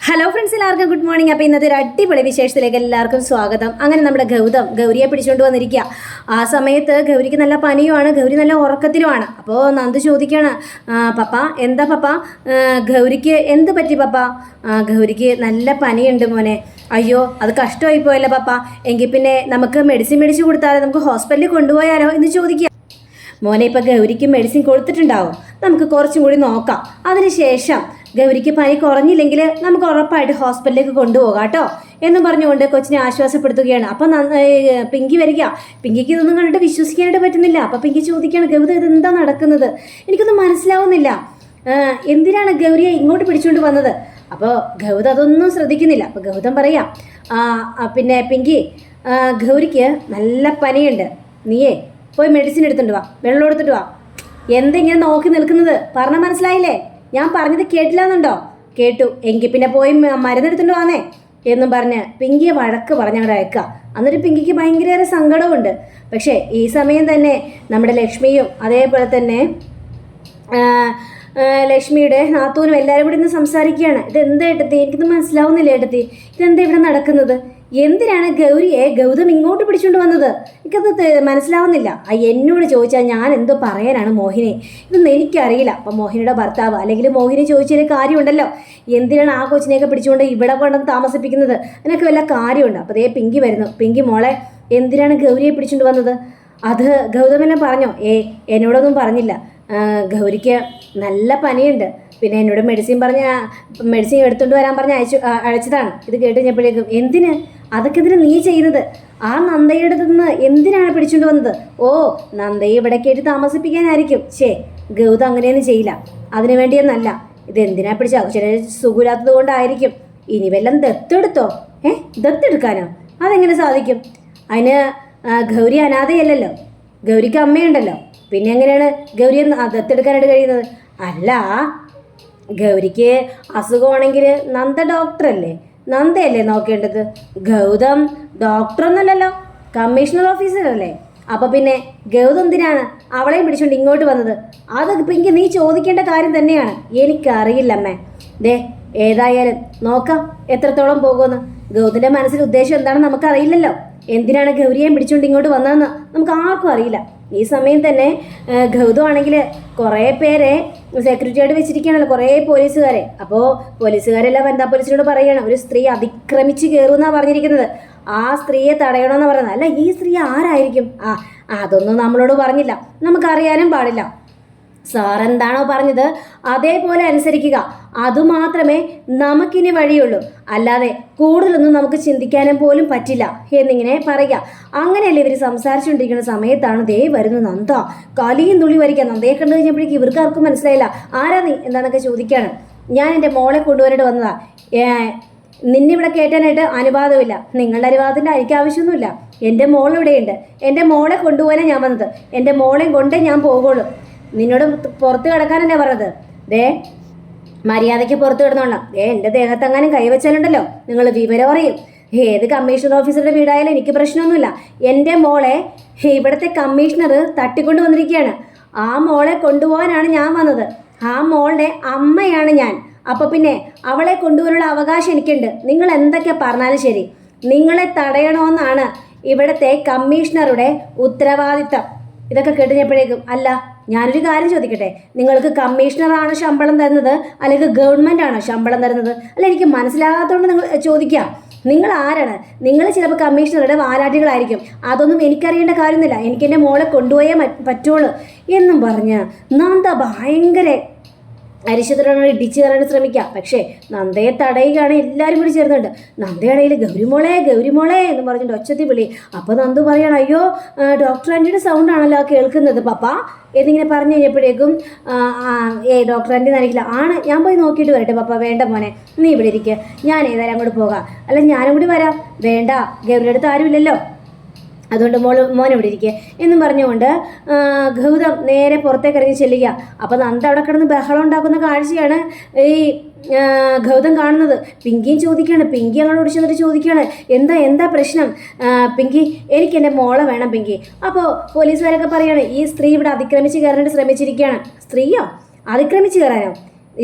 Hello friends, എല്ലാവർക്കും good morning. അപ്പോൾ ഇന്നത്തെ ഒരു അടിപൊളി വിശേഷത്തിലേക്ക് എല്ലാവർക്കും സ്വാഗതം. അങ്ങനെ നമ്മുടെ ഗൗരിയെ പിടിച്ചുകൊണ്ട് വന്നിരിക്കുക. ആ സമയത്ത് ഗൗരിക്ക് നല്ല പനിയുമാണ്, ഗൗരി നല്ല ഉറക്കത്തിലുമാണ്. അപ്പോൾ നന്ദു ചോദിക്കുകയാണ്, പപ്പ എന്താ പപ്പ, ഗൗരിക്ക് എന്ത് പറ്റി പപ്പ? ഗൗരിക്ക് നല്ല പനിയുണ്ട് മോനെ. അയ്യോ, അത് കഷ്ടമായി പോയല്ലോ പപ്പ. എങ്കിൽ പിന്നെ നമുക്ക് മെഡിസിൻ മേടിച്ച് കൊടുത്താലോ, നമുക്ക് ഹോസ്പിറ്റലിൽ കൊണ്ടുപോയാലോ എന്ന് ചോദിക്കുക. മോനെ, ഇപ്പം ഗൗരിക്ക് മെഡിസിൻ കൊടുത്തിട്ടുണ്ടാവും, നമുക്ക് കുറച്ചും കൂടി നോക്കാം. അതിനുശേഷം ഗൗരിക്ക് പനി കുറഞ്ഞില്ലെങ്കിൽ നമുക്ക് ഉറപ്പായിട്ട് ഹോസ്പിറ്റലിലേക്ക് കൊണ്ടുപോകാം കേട്ടോ എന്നും പറഞ്ഞുകൊണ്ട് കൊച്ചിനെ ആശ്വാസപ്പെടുത്തുകയാണ്. അപ്പം പിങ്കി വരിക. പിങ്കിക്ക് ഇതൊന്നും കണ്ടിട്ട് വിശ്വസിക്കാനായിട്ട് പറ്റുന്നില്ല. അപ്പം പിങ്കി ചോദിക്കുകയാണ്, ഗൗത ഇതെന്താ നടക്കുന്നത്? എനിക്കൊന്നും മനസ്സിലാവുന്നില്ല. എന്തിനാണ് ഗൗരിയെ ഇങ്ങോട്ട് പിടിച്ചുകൊണ്ട് വന്നത്? അപ്പോൾ ഗൗത അതൊന്നും ശ്രദ്ധിക്കുന്നില്ല. അപ്പോൾ ഗൗതം പറയാം, പിന്നെ പിങ്കി, ഗൗരിക്ക് നല്ല പനിയുണ്ട്, നീയേ പോയി മെഡിസിൻ എടുത്തിട്ട് വാ, വെള്ളം എടുത്തിട്ട് വാ. എന്തെങ്ങനെ നോക്കി നിൽക്കുന്നത്? പറഞ്ഞ മനസ്സിലായില്ലേ? ഞാൻ പറഞ്ഞത് കേട്ടില്ല എന്നുണ്ടോ? കേട്ടു, എങ്കിൽ പിന്നെ പോയി മരുന്നെടുത്തിട്ട് വാന്നേ എന്നും പറഞ്ഞ് പിങ്കിയെ വഴക്ക് പറഞ്ഞങ്ങോട്ട് അയക്കുക. എന്നിട്ട് പിങ്കിക്ക് ഭയങ്കര സങ്കടമുണ്ട്. പക്ഷേ ഈ സമയം തന്നെ നമ്മുടെ ലക്ഷ്മിയും അതേപോലെ തന്നെ ലക്ഷ്മിയുടെ നാത്തൂനും എല്ലാവരും കൂടി ഇന്ന് സംസാരിക്കുകയാണ്. ഇതെന്താ ഏട്ടത്തി, എനിക്കൊന്നും മനസ്സിലാവുന്നില്ല ഏട്ടത്തി, ഇതെന്താ ഇവിടെ നടക്കുന്നത്? എന്തിനാണ് ഗൗരിയെ ഗൗതം ഇങ്ങോട്ട് പിടിച്ചുകൊണ്ട് വന്നത്? എനിക്കത് മനസ്സിലാവുന്നില്ല. എന്നോട് ചോദിച്ചാൽ ഞാൻ എന്തോ പറയാനാണ് മോഹിനി? ഇതൊന്നും എനിക്കറിയില്ല. അപ്പം മോഹിനിയുടെ ഭർത്താവ് അല്ലെങ്കിൽ മോഹിനി ചോദിച്ചതിന് കാര്യമുണ്ടല്ലോ. എന്തിനാണ് ആ കൊച്ചിനെയൊക്കെ പിടിച്ചുകൊണ്ട് ഇവിടെ കൊണ്ടുവന്ന് താമസിപ്പിക്കുന്നത്? അതിനൊക്കെ വല്ല കാര്യമുണ്ട്. അപ്പോൾ അതേ പിങ്കി വരുന്നു. പിങ്കി മോളെ, എന്തിനാണ് ഗൗരിയെ പിടിച്ചുകൊണ്ട് വന്നത്? അത് ഗൗതമെല്ലാം പറഞ്ഞോ? എന്നോടൊന്നും പറഞ്ഞില്ല. ഗൗരിക്ക് നല്ല പനിയുണ്ട്, പിന്നെ എന്നോട് മെഡിസിൻ എടുത്തുകൊണ്ട് വരാൻ പറഞ്ഞ് അയച്ചതാണ്. ഇത് കേട്ട് കഴിഞ്ഞപ്പോഴേക്കും, എന്തിന്? അതൊക്കെ എന്തിനാ നീ ചെയ്യുന്നത്? ആ നന്ദയുടെ നിന്ന് എന്തിനാണ് പിടിച്ചുകൊണ്ട് വന്നത്? ഓ, നന്ദയെ ഇവിടെ കേട്ട് താമസിപ്പിക്കാനായിരിക്കും. ഗൗതം അങ്ങനെയൊന്നും ചെയ്യില്ല, അതിനു വേണ്ടിയൊന്നല്ല. ഇതെന്തിനാ പിടിച്ചാ? ചില സുഖമില്ലാത്തത് കൊണ്ടായിരിക്കും. ഇനി വല്ലതും ദത്തെടുത്തോ? ദത്തെടുക്കാനോ? അതെങ്ങനെ സാധിക്കും? അതിന് ഗൗരി അനാഥയല്ലല്ലോ, ഗൗരിക്ക് അമ്മയുണ്ടല്ലോ. പിന്നെ എങ്ങനെയാണ് ഗൗരിയെ ദത്തെടുക്കാനായിട്ട് കഴിയുന്നത്? അല്ല, ഗൗരിക്ക് അസുഖമാണെങ്കിൽ നന്ദ ഡോക്ടറല്ലേ, നന്ദയല്ലേ നോക്കേണ്ടത്? ഗൗതം ഡോക്ടറൊന്നുമല്ലല്ലോ, കമ്മീഷണർ ഓഫീസറല്ലേ. അപ്പോൾ പിന്നെ ഗൗതം എന്തിനാണ് അവളെയും പിടിച്ചുകൊണ്ട് ഇങ്ങോട്ട് വന്നത്? അത് പിങ്കി നീ ചോദിക്കേണ്ട കാര്യം തന്നെയാണ്. എനിക്കറിയില്ല അമ്മേ. ഏതായാലും നോക്കാം എത്രത്തോളം പോകുമെന്ന്. ഗൗതത്തിൻ്റെ മനസ്സിൽ ഉദ്ദേശം എന്താണെന്ന് നമുക്കറിയില്ലല്ലോ. എന്തിനാണ് ഗൗരിയെയും പിടിച്ചുകൊണ്ട് ഇങ്ങോട്ട് വന്നതെന്ന് നമുക്ക് ആർക്കും അറിയില്ല. ഈ സമയം തന്നെ ഗൗതം ആണെങ്കിൽ കുറേ പേരെ സെക്യൂരിറ്റിയായിട്ട് വെച്ചിരിക്കുകയാണല്ലോ, കുറേ പോലീസുകാരെ. അപ്പോൾ പോലീസുകാരെല്ലാം വനിതാ പോലീസിനോട് പറയുകയാണ്, ഒരു സ്ത്രീ അതിക്രമിച്ച് കയറുമെന്നാണ് പറഞ്ഞിരിക്കുന്നത്. ആ സ്ത്രീയെ തടയണമെന്നാണ് പറയുന്നത്. അല്ല, ഈ സ്ത്രീ ആരായിരിക്കും? അതൊന്നും നമ്മളോട് പറഞ്ഞില്ല, നമുക്കറിയാനും പാടില്ല. സാർ എന്താണോ പറഞ്ഞത് അതേപോലെ അനുസരിക്കുക, അതുമാത്രമേ നമുക്കിനി വഴിയുള്ളൂ. അല്ലാതെ കൂടുതലൊന്നും നമുക്ക് ചിന്തിക്കാനും പോലും പറ്റില്ല എന്നിങ്ങനെ പറയുക. അങ്ങനെയല്ലേ ഇവർ സംസാരിച്ചുകൊണ്ടിരിക്കുന്ന സമയത്താണ് ദേ വരുന്നു നന്ദ. കലിയും തുള്ളി വരിക. നന്ദയെ കണ്ടു കഴിഞ്ഞപ്പോഴേക്കും ഇവർക്ക് ആർക്കും മനസ്സിലായില്ല. ആരാ നീ എന്താണെന്നൊക്കെ ചോദിക്കുകയാണ്. ഞാൻ എൻ്റെ മോളെ കൊണ്ടുവരാനായിട്ട് വന്നതാ. നിന്നിവിടെ കയറ്റാനായിട്ട് അനുവാദമില്ല. നിങ്ങളുടെ അനുവാദത്തിൻ്റെ എനിക്ക് ആവശ്യമൊന്നുമില്ല. എൻ്റെ മോൾ ഇവിടെയുണ്ട്. എൻ്റെ മോളെ കൊണ്ടുപോകാനാണ് ഞാൻ വന്നത്. എൻ്റെ മോളെയും കൊണ്ടേ ഞാൻ പോകുള്ളൂ. നിന്നോട് പുറത്ത് കിടക്കാനല്ലേ പറഞ്ഞത്? മര്യാദയ്ക്ക് പുറത്ത് കിടന്നോളാം. എൻ്റെ ദേഹത്തെങ്ങാനും കൈവച്ചാലുണ്ടല്ലോ നിങ്ങൾ വിവരം അറിയും. ഏത് കമ്മീഷണർ ഓഫീസറുടെ വീടായാലും എനിക്ക് പ്രശ്നമൊന്നുമില്ല. എൻ്റെ മോളെ ഇവിടുത്തെ കമ്മീഷണർ തട്ടിക്കൊണ്ട് വന്നിരിക്കുകയാണ്. ആ മോളെ കൊണ്ടുപോകാനാണ് ഞാൻ വന്നത്. ആ മോളുടെ അമ്മയാണ് ഞാൻ. അപ്പോൾ പിന്നെ അവളെ കൊണ്ടുപോകാനുള്ള അവകാശം എനിക്കുണ്ട്. നിങ്ങൾ എന്തൊക്കെ പറഞ്ഞാലും ശരി, നിങ്ങളെ തടയണമെന്നാണ് ഇവിടുത്തെ കമ്മീഷണറുടെ ഉത്തരവാദിത്തം. ഇതൊക്കെ കേട്ടുകഴിഞ്ഞപ്പോഴേക്കും, അല്ല ഞാനൊരു കാര്യം ചോദിക്കട്ടെ, നിങ്ങൾക്ക് കമ്മീഷണറാണോ ശമ്പളം തരുന്നത് അല്ലെങ്കിൽ ഗവൺമെൻറ് ആണോ ശമ്പളം തരുന്നത്? അല്ല, എനിക്ക് മനസ്സിലാകാത്തതുകൊണ്ട് നിങ്ങൾ ചോദിക്കുക, നിങ്ങൾ ആരാണ്? നിങ്ങൾ ചിലപ്പോൾ കമ്മീഷണറുടെ വാലാട്ടികളായിരിക്കും. അതൊന്നും എനിക്കറിയേണ്ട കാര്യമൊന്നുമില്ല. എനിക്ക് എൻ്റെ മോളെ കൊണ്ടുപോയേ പറ്റുള്ളൂ എന്നും പറഞ്ഞ് നന്ദ ഭയങ്കര അരിശത്തോടാണ് ഇടിച്ചു കയറാൻ ശ്രമിക്കുക. പക്ഷേ നന്ദയെ തടയുകയാണ് എല്ലാവരും കൂടി ചേർന്നുണ്ട്. നന്ദയാണെങ്കിൽ ഗൗരിമോളെ എന്ന് പറഞ്ഞിട്ട് ഒച്ചത്തിൽ വിളി. അപ്പോൾ നന്ദു പറയണം, അയ്യോ ഡോക്ടർ ആൻറ്റിയുടെ സൗണ്ടാണല്ലോ കേൾക്കുന്നത് പപ്പ എന്നിങ്ങനെ പറഞ്ഞു കഴിഞ്ഞപ്പോഴേക്കും, ഡോക്ടർ ആൻറ്റി നനയ്ക്കില്ല. ആണ്, ഞാൻ പോയി നോക്കിയിട്ട് വരട്ടെ പപ്പ. വേണ്ട മോനെ, നീ ഇവിടെ ഇരിക്കുക, ഞാൻ ഏതായാലും അങ്ങോട്ട് പോകാം. അല്ല, ഞാനും കൂടി വരാം. വേണ്ട, ഗൗരിയുടെ അടുത്ത് ആരുമില്ലല്ലോ, അതുകൊണ്ട് മോനെ ഇവിടെ ഇരിക്കുക എന്നും പറഞ്ഞുകൊണ്ട് ഗൗതം നേരെ പുറത്തേക്ക് ഇറങ്ങി ചെല്ലുക. അപ്പോൾ നന്ദ അവിടെ കിടന്ന് ബഹളം ഉണ്ടാക്കുന്ന കാഴ്ചയാണ് ഈ ഗൗതം കാണുന്നത്. പിങ്കിയും ചോദിക്കുകയാണ്. പിങ്കി അങ്ങോട്ട് ഓടിച്ചെന്നിട്ട് ചോദിക്കുകയാണ്, എന്താ പ്രശ്നം? പിങ്കി, എനിക്ക് എൻ്റെ മോളെ വേണം പിങ്കി. അപ്പോൾ പോലീസുകാരൊക്കെ പറയുകയാണ്, ഈ സ്ത്രീ ഇവിടെ അതിക്രമിച്ച് കയറാനായിട്ട് ശ്രമിച്ചിരിക്കുകയാണ്. സ്ത്രീയോ? അതിക്രമിച്ച് കയറാനോ?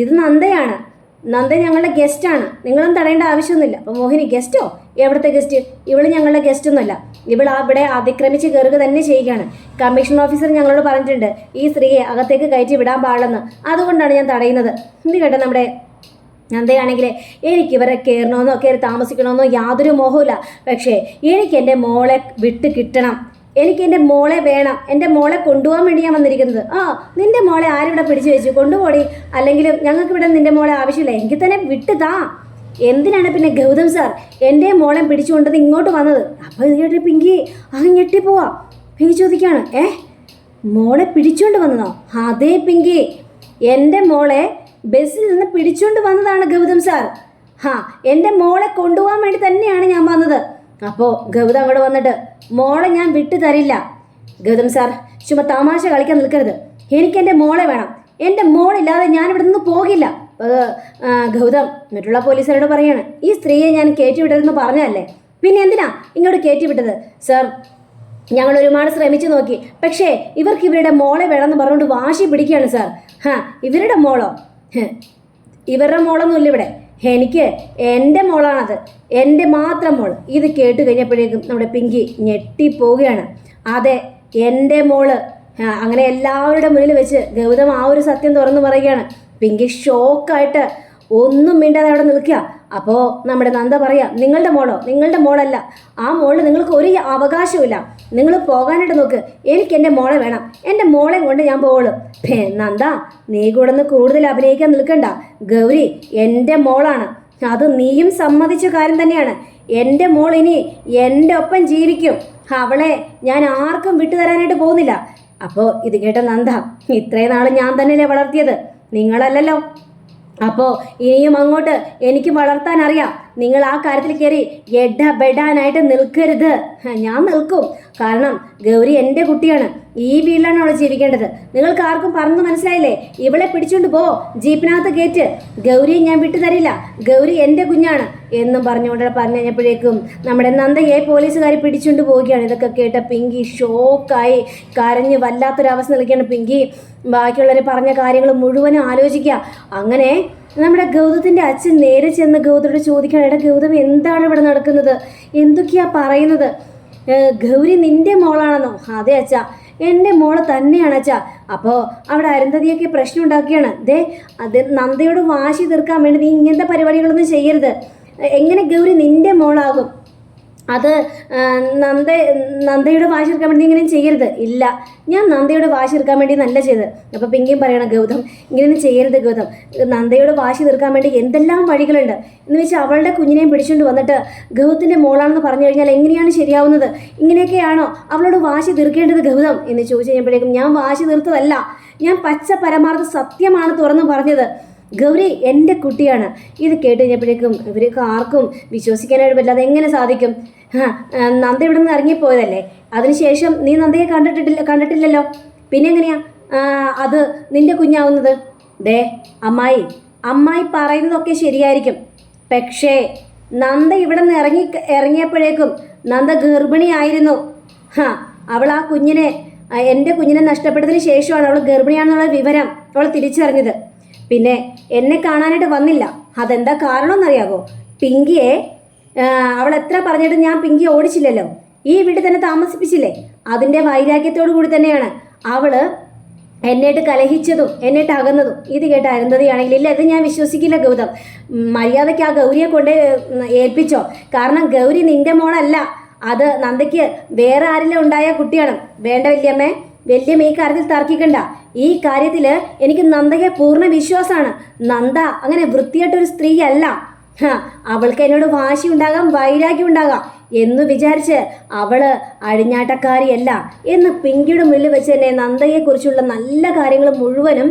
ഇത് നന്ദയാണ്. നന്ദ ഞങ്ങളുടെ ഗസ്റ്റാണ്, നിങ്ങളും തടയേണ്ട ആവശ്യമൊന്നുമില്ല. അപ്പോൾ മോഹിനി ഗസ്റ്റോ? എവിടുത്തെ ഗസ്റ്റ്? ഇവള് ഞങ്ങളുടെ ഗസ്റ്റ് ഒന്നുമല്ല. ഇവൾ അവിടെ അതിക്രമിച്ച് കയറുക തന്നെ ചെയ്യുകയാണ്. കമ്മീഷൻ ഓഫീസർ ഞങ്ങളോട് പറഞ്ഞിട്ടുണ്ട് ഈ സ്ത്രീയെ അകത്തേക്ക് കയറ്റി വിടാൻ പാടില്ലെന്ന്. അതുകൊണ്ടാണ് ഞാൻ തടയുന്നത്. ഇത് കേട്ടോ നമ്മുടെ നന്ദയാണെങ്കിൽ എനിക്ക് ഇവരെ കയറണമെന്നോ കയറി താമസിക്കണമെന്നോ യാതൊരു മോഹമില്ല. പക്ഷേ എനിക്ക് എൻ്റെ മോളെ വിട്ട് കിട്ടണം. എനിക്ക് എൻ്റെ മോളെ വേണം. എൻ്റെ മോളെ കൊണ്ടുപോകാൻ വേണ്ടി ഞാൻ വന്നിരിക്കുന്നത്. നിൻ്റെ മോളെ ആരിവിടെ പിടിച്ചു വെച്ചു? കൊണ്ടുപോടി. അല്ലെങ്കിൽ ഞങ്ങൾക്ക് ഇവിടെ നിൻ്റെ മോളെ ആവശ്യമില്ല. എനിക്ക് തന്നെ വിട്ട് താ. എന്തിനാണ് പിന്നെ ഗൗതം സാർ എൻ്റെ മോളെ പിടിച്ചുകൊണ്ടത് ഇങ്ങോട്ട് വന്നത്? അപ്പോൾ ഇത് കേട്ട് പിങ്കി ഞെട്ടിപ്പോവാ. പിങ്കി ചോദിക്കുകയാണ്, മോളെ പിടിച്ചുകൊണ്ട് വന്നതോ? അതേ പിങ്കി, എൻ്റെ മോളെ ബസ്സിൽ നിന്ന് പിടിച്ചുകൊണ്ട് വന്നതാണ് ഗൗതം സാർ. എൻ്റെ മോളെ കൊണ്ടുപോകാൻ വേണ്ടി തന്നെയാണ് ഞാൻ വന്നത്. അപ്പോൾ ഗൗതം അങ്ങോട്ട് വന്നിട്ട്, മോളെ ഞാൻ വിട്ടു തരില്ല. ഗൗതം സാർ ചുമ്മാ തമാശ കളിക്കാൻ നിൽക്കരുത്. എനിക്ക് എൻ്റെ മോളെ വേണം. എൻ്റെ മോളില്ലാതെ ഞാനിവിടെ നിന്ന് പോകില്ല. ഗൗതം മറ്റുള്ള പോലീസുകാരോട് പറയാണ്, ഈ സ്ത്രീയെ ഞാൻ കയറ്റിവിട്ടതെന്ന് പറഞ്ഞതല്ലേ, പിന്നെ എന്തിനാ ഇങ്ങോട്ട് കയറ്റിവിട്ടത്? സാർ ഞങ്ങൾ ഒരുപാട് ശ്രമിച്ചു നോക്കി, പക്ഷേ ഇവർക്ക് ഇവരുടെ മോളെ വേണമെന്ന് പറഞ്ഞുകൊണ്ട് വാശി പിടിക്കുകയാണ് സാർ. ഇവരുടെ മോളോ? ഇവരുടെ മോളൊന്നുമില്ല ഇവിടെ. എനിക്ക് എൻ്റെ മോളാണത്, എൻ്റെ മാത്രം മോൾ. ഇത് കേട്ട് കഴിഞ്ഞപ്പോഴേക്കും നമ്മുടെ പിങ്കി ഞെട്ടിപ്പോവുകയാണ്. അതെ, എൻ്റെ മോള്. അങ്ങനെ എല്ലാവരുടെ മുന്നിൽ വെച്ച് ഗൗതം ആ ഒരു സത്യം തുറന്നു പറയുകയാണ്. പിങ്കി ഷോക്കായിട്ട് ഒന്നും മിണ്ടാതെ അവിടെ നിൽക്കുക. അപ്പോൾ നമ്മുടെ നന്ദ പറയാ, നിങ്ങളുടെ മോളോ? നിങ്ങളുടെ മോളല്ല. ആ മോളിൽ നിങ്ങൾക്ക് ഒരു അവകാശമില്ല. നിങ്ങൾ പോകാനായിട്ട് നോക്ക്. എനിക്ക് എൻ്റെ മോളെ വേണം. എൻ്റെ മോളെ കൊണ്ട് ഞാൻ പോവുള്ളൂ. നന്ദ, നീ കൂടെ നിന്ന് കൂടുതൽ അഭിനയിക്കാൻ നിൽക്കണ്ട. ഗൗരി എൻ്റെ മോളാണ്. അത് നീയും സമ്മതിച്ച കാര്യം തന്നെയാണ്. എൻ്റെ മോൾ ഇനി എൻ്റെ ഒപ്പം ജീവിക്കും. അവളെ ഞാൻ ആർക്കും വിട്ടുതരാനായിട്ട് പോകുന്നില്ല. അപ്പോൾ ഇത് കേട്ട നന്ദ, ഇത്രയും നാൾ ഞാൻ തന്നെയല്ലേ വളർത്തിയത്, നിങ്ങളല്ലല്ലോ. അപ്പോൾ ഇനിയും അങ്ങോട്ട് എനിക്ക് വളർത്താൻ അറിയാം. നിങ്ങൾ ആ കാര്യത്തിൽ കയറി എഡബെടാനായിട്ട് നിൽക്കരുത്. ഞാൻ നിൽക്കും. കാരണം ഗൗരി എൻ്റെ കുട്ടിയാണ്. ഈ വീട്ടിലാണ് അവൾ ജീവിക്കേണ്ടത്. നിങ്ങൾക്ക് ആർക്കും പറഞ്ഞു മനസ്സിലായില്ലേ? ഇവളെ പിടിച്ചുകൊണ്ട് പോ, ജീപ്പിനകത്ത് കയറ്റ്. ഗൗരിയെ ഞാൻ വിട്ടു തരില്ല. ഗൗരി എൻ്റെ കുഞ്ഞാണ് എന്നും പറഞ്ഞുകൊണ്ട് പറഞ്ഞു കഴിഞ്ഞപ്പോഴേക്കും നമ്മുടെ നന്ദയെ പോലീസുകാർ പിടിച്ചുകൊണ്ട് പോവുകയാണ്. ഇതൊക്കെ കേട്ട പിങ്കി ഷോക്കായി കരഞ്ഞ് വല്ലാത്തൊരവസ്ഥ നിൽക്കുകയാണ്. പിങ്കി ബാക്കിയുള്ളവർ പറഞ്ഞ കാര്യങ്ങൾ മുഴുവനും ആലോചിക്കുക. അങ്ങനെ നമ്മുടെ ഗൗതത്തിൻ്റെ അച്ഛൻ നേരെ ചെന്ന് ഗൗതത്തോട് ചോദിക്കുകയാണ്, എടാ ഗൗതം, എന്താണ് ഇവിടെ നടക്കുന്നത്? എന്തൊക്കെയാ പറയുന്നത്? ഗൗരി നിൻ്റെ മോളാണെന്നോ? അതെ അച്ഛാ, എൻ്റെ മോള് തന്നെയാണ് അച്ഛാ. അപ്പോൾ അവിടെ അരുന്ധതിയൊക്കെ പ്രശ്നം ഉണ്ടാക്കുകയാണ്. അത് നന്ദയോട് വാശി തീർക്കാൻ വേണ്ടി നീ ഇങ്ങനത്തെ പരിപാടികളൊന്നും ചെയ്യരുത്. എങ്ങനെ ഗൗരി നിൻ്റെ മോളാകും? അത് നന്ദയുടെ വാശി എടുക്കാൻ വേണ്ടി ഇങ്ങനെ ചെയ്യരുത്. ഇല്ല, ഞാൻ നന്ദയുടെ വാശി എടുക്കാൻ വേണ്ടി നല്ല ചെയ്തത്. അപ്പോൾ പിങ്കിയും പറയണം, ഗൗതം ഇങ്ങനെയൊന്നും ചെയ്യരുത് ഗൗതം. നന്ദയുടെ വാശി തീർക്കാൻ വേണ്ടി എന്തെല്ലാം വഴികളുണ്ട് എന്ന് വെച്ചാൽ അവളുടെ കുഞ്ഞിനെയും പിടിച്ചുകൊണ്ട് വന്നിട്ട് ഗൗതത്തിൻ്റെ മോളാണെന്ന് പറഞ്ഞു കഴിഞ്ഞാൽ എങ്ങനെയാണ് ശരിയാവുന്നത്? ഇങ്ങനെയൊക്കെയാണോ അവളോട് വാശി തീർക്കേണ്ടത് ഗൗതം എന്ന് ചോദിച്ചു കഴിഞ്ഞപ്പോഴേക്കും, ഞാൻ വാശി തീർത്തതല്ല, ഞാൻ പച്ച പരമാർത്ഥ സത്യമാണ് തുറന്നു പറഞ്ഞത്. ഗൗരി എൻ്റെ കുട്ടിയാണ്. ഇത് കേട്ട് കഴിഞ്ഞപ്പോഴേക്കും ഇവർക്ക് ആർക്കും വിശ്വസിക്കാനായിട്ട് പറ്റില്ല. അതെങ്ങനെ സാധിക്കും? നന്ദ ഇവിടെ നിന്ന് ഇറങ്ങിപ്പോയതല്ലേ, അതിനുശേഷം നീ നന്ദയെ കണ്ടിട്ടില്ലല്ലോ, പിന്നെ എങ്ങനെയാ അത് നിന്റെ കുഞ്ഞാവുന്നത്? അമ്മായി പറയുന്നതൊക്കെ ശരിയായിരിക്കും, പക്ഷേ നന്ദ ഇവിടെ നിന്ന് ഇറങ്ങിയപ്പോഴേക്കും നന്ദ ഗർഭിണിയായിരുന്നു. അവൾ ആ കുഞ്ഞിനെ, എൻ്റെ കുഞ്ഞിനെ നഷ്ടപ്പെട്ടതിന് ശേഷമാണ് അവൾ ഗർഭിണിയാണെന്നുള്ള വിവരം അവൾ തിരിച്ചറിഞ്ഞത്. പിന്നെ എന്നെ കാണാനായിട്ട് വന്നില്ല. അതെന്താ കാരണം എന്നറിയാമോ? പിങ്കിയെ അവൾ എത്ര പറഞ്ഞിട്ടും ഞാൻ പിങ്കിയെ ഓടിച്ചില്ലല്ലോ, ഈ വീട്ടിൽ തന്നെ താമസിപ്പിച്ചില്ലേ. അതിൻ്റെ വൈരാഗ്യത്തോടു കൂടി തന്നെയാണ് അവള് എന്നിട്ട് കലഹിച്ചതും എന്നിട്ട് അകന്നതും. ഇത് കേട്ട അരുന്ധതിയാണെങ്കിൽ, ഇല്ല, ഇത് ഞാൻ വിശ്വസിക്കില്ല ഗൗതം. മര്യാദയ്ക്ക് ആ ഗൗരിയെ കൊണ്ട് ഏൽപ്പിച്ചോ. കാരണം ഗൗരി നിന്റെ മോളല്ല, അത് നന്ദയ്ക്ക് വേറെ ആരെല്ലാം ഉണ്ടായ കുട്ടിയാണ്. വേണ്ട വല്യമ്മേ, വല്യമ്മ ഈ കാര്യത്തിൽ തർക്കിക്കണ്ട. ഈ കാര്യത്തിൽ എനിക്ക് നന്ദയെ പൂർണ്ണ വിശ്വാസമാണ്. നന്ദ അങ്ങനെ വൃത്തിയായിട്ടൊരു സ്ത്രീ അല്ല. അവൾക്ക് എന്നോട് വാശി ഉണ്ടാകാം, വൈരാഗ്യം ഉണ്ടാകാം എന്ന് വിചാരിച്ച് അവള് അഴിഞ്ഞാട്ടക്കാരിയല്ല എന്ന് പിങ്കിയുടെ മുന്നിൽ വെച്ച് തന്നെ നന്ദയെക്കുറിച്ചുള്ള നല്ല കാര്യങ്ങൾ മുഴുവനും,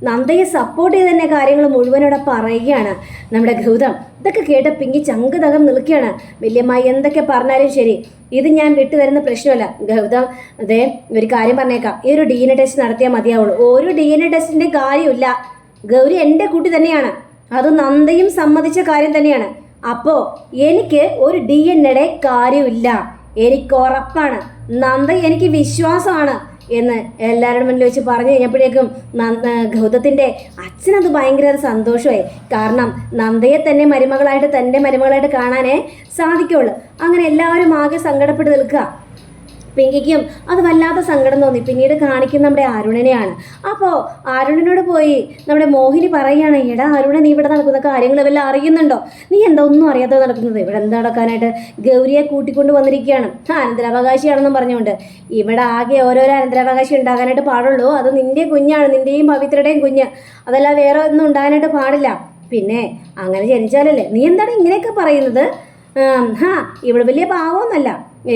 നന്ദയെ സപ്പോർട്ട് ചെയ്ത് തന്നെ കാര്യങ്ങൾ മുഴുവനോടെ പറയുകയാണ് നമ്മുടെ ഗൗതം. ഇതൊക്കെ കേട്ട പിങ്കി ചങ്ക് തകം നിൽക്കുകയാണ്. വല്യമ്മായി എന്തൊക്കെ പറഞ്ഞാലും ശരി, ഇത് ഞാൻ വിട്ടുതരുന്ന പ്രശ്നമല്ല. ഗൗതം, അതെ ഒരു കാര്യം പറഞ്ഞേക്കാം, ഈ ഒരു DNA ടെസ്റ്റ് നടത്തിയാൽ മതിയാവുള്ളൂ. ഒരു DNA ടെസ്റ്റിൻ്റെ കാര്യമില്ല. ഗൗരി എൻ്റെ കുട്ടി തന്നെയാണ്, അത് നന്ദയും സമ്മതിച്ച കാര്യം തന്നെയാണ്. അപ്പോൾ എനിക്ക് ഒരു DNA കാര്യമില്ല. എനിക്ക് ഉറപ്പാണ്, നന്ദ എനിക്ക് വിശ്വാസമാണ്. എന്ന് എല്ലാവരുടെ മുന്നിൽ വെച്ച് പറഞ്ഞു കഴിഞ്ഞപ്പോഴേക്കും ഗൗതത്തിൻ്റെ അച്ഛനത് ഭയങ്കര സന്തോഷമായി. കാരണം നന്ദയെ തന്നെ മരുമകളായിട്ട് തൻ്റെ മരുമകളായിട്ട് കാണാനേ സാധിക്കുള്ളൂ. അങ്ങനെ എല്ലാവരും ആകെ സങ്കടപ്പെട്ട് നിൽക്കുക. പിങ്കിക്കും അത് വല്ലാത്ത സങ്കടം തോന്നി. പിന്നീട് കാണിക്കുന്ന നമ്മുടെ അരുണിനെയാണ്. അപ്പോൾ അരുണിനോട് പോയി നമ്മുടെ മോഹിനി പറയുകയാണ്, എടാ അരുണ, നീ ഇവിടെ നടക്കുന്ന കാര്യങ്ങൾ വല്ലതും അറിയുന്നുണ്ടോ? നീ എന്താ ഒന്നും അറിയാതെ നടക്കുന്നത്? ഇവിടെ എന്താ നടക്കാനായിട്ട്? ഗൗരിയെ കൂട്ടിക്കൊണ്ട് വന്നിരിക്കുകയാണ്, അനന്തരാവകാശിയാണെന്നും പറഞ്ഞുകൊണ്ട്. ഇവിടെ ആകെ ഓരോരോ അനന്തരാവകാശി ഉണ്ടാകാനായിട്ട് പാടുള്ളൂ. അത് നിൻ്റെ കുഞ്ഞാണ്, നിൻ്റെയും പവിത്രയുടെയും കുഞ്ഞ്. അതല്ല വേറെ ഒന്നും ഉണ്ടാകാനായിട്ട് പാടില്ല. പിന്നെ അങ്ങനെ ജനിച്ചാലല്ലേ. നീ എന്താണ് ഇങ്ങനെയൊക്കെ പറയുന്നത്? ഇവിടെ വലിയ പാവമൊന്നുമല്ല.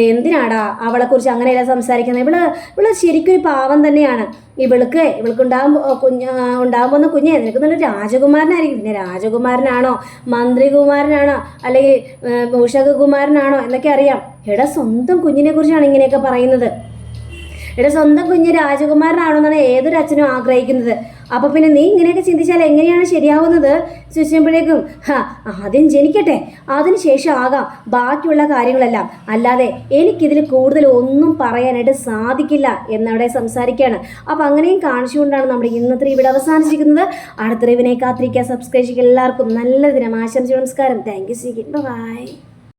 എന്തിനാടാ അവളെക്കുറിച്ച് അങ്ങനെയല്ല സംസാരിക്കുന്നത്? ഇവള് ശരിക്കും ഒരു പാവം തന്നെയാണ്. ഉണ്ടാകുമ്പോൾ കുഞ്ഞെ നിനക്ക് നല്ലൊരു രാജകുമാരനായിരിക്കും. പിന്നെ രാജകുമാരനാണോ, മന്ത്രികുമാരനാണോ, അല്ലെങ്കിൽ മൂഷകകുമാരനാണോ എന്നൊക്കെ അറിയാം. എടാ, സ്വന്തം കുഞ്ഞിനെ കുറിച്ചാണ് ഇങ്ങനെയൊക്കെ പറയുന്നത്. എടാ, സ്വന്തം കുഞ്ഞ് രാജകുമാരനാണെന്നാണ് ഏതൊരു അച്ഛനും ആഗ്രഹിക്കുന്നത്. അപ്പോൾ പിന്നെ നീ ഇങ്ങനെയൊക്കെ ചിന്തിച്ചാൽ എങ്ങനെയാണ് ശരിയാവുന്നത്? ചോദിച്ചപ്പോഴേക്കും ആദ്യം ജനിക്കട്ടെ, അതിനുശേഷം ആകാം ബാക്കിയുള്ള കാര്യങ്ങളെല്ലാം. അല്ലാതെ എനിക്കിതിൽ കൂടുതൽ ഒന്നും പറയാനായിട്ട് സാധിക്കില്ല എന്നവിടെ സംസാരിക്കുകയാണ്. അപ്പോൾ അങ്ങനെയും കാണിച്ചുകൊണ്ടാണ് നമ്മുടെ ഇന്നത്തെ ഇവിടെ അവസാനിച്ചിരിക്കുന്നത്. അടുത്ത റിവിനെ കാത്തിരിക്കുക, സബ്സ്ക്രൈബ് ചെയ്യുക. എല്ലാവർക്കും നല്ല ദിനം ആശംസിച്ചു. നമസ്കാരം. Thank you. ബൈ.